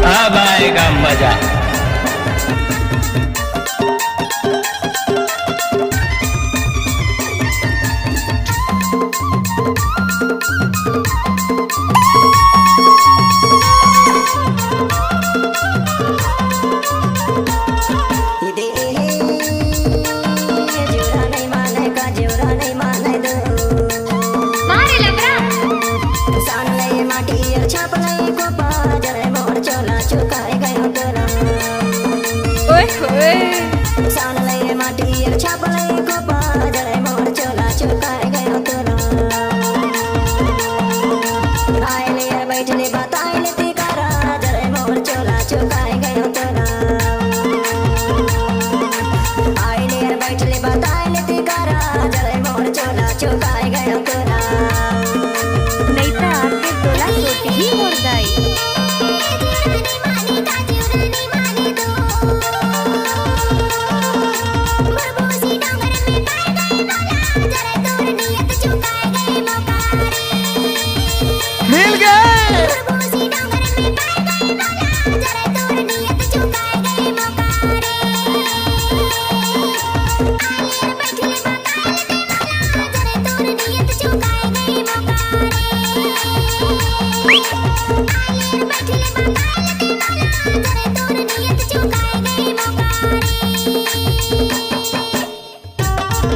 अब आएगा मजा।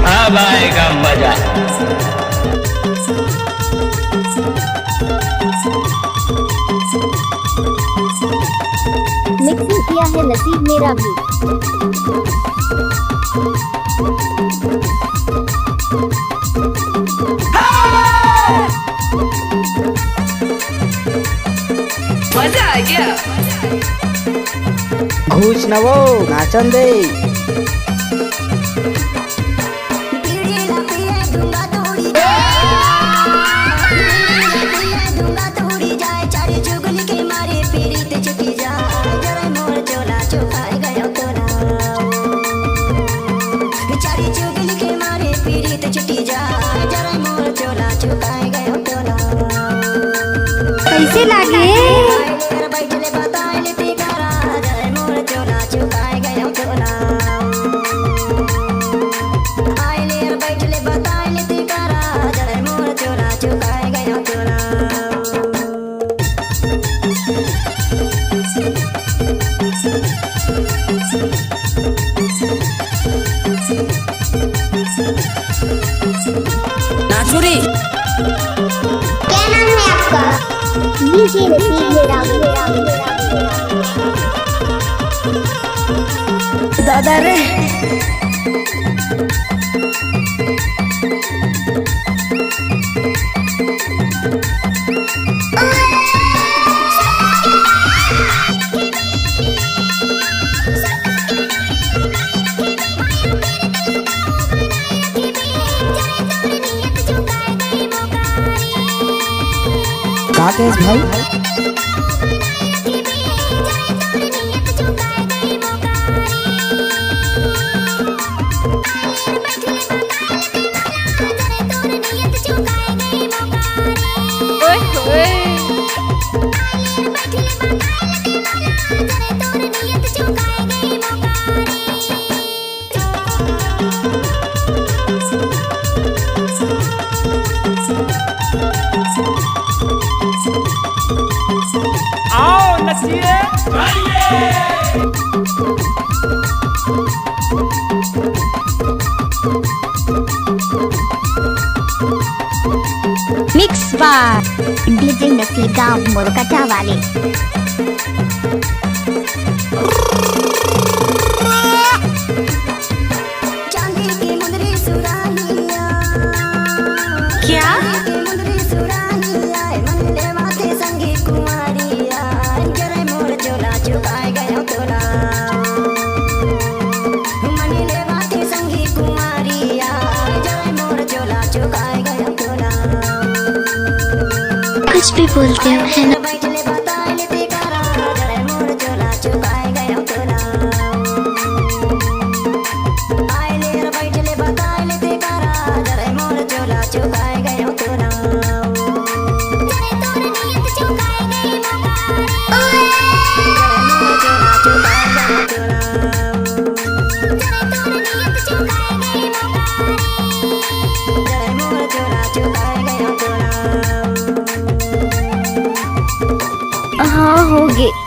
अब आएगा मजा। मिक्सिंग किया है नसीब मेरा भी। मजा आ गया। घूस नवो नाचन दे। कैसे लागे? नाचुरी क्या नाम है आपका? लीजिए नसीब मेरा भी। दादा रे राकेश भाई आओ नचिए। मिक्स बार डीजे नसीब गाँव मोरकटा वाले। क्या कुछ भी बोलते हो है ना? चुकाए गए हो तो ना हाँ हो गए।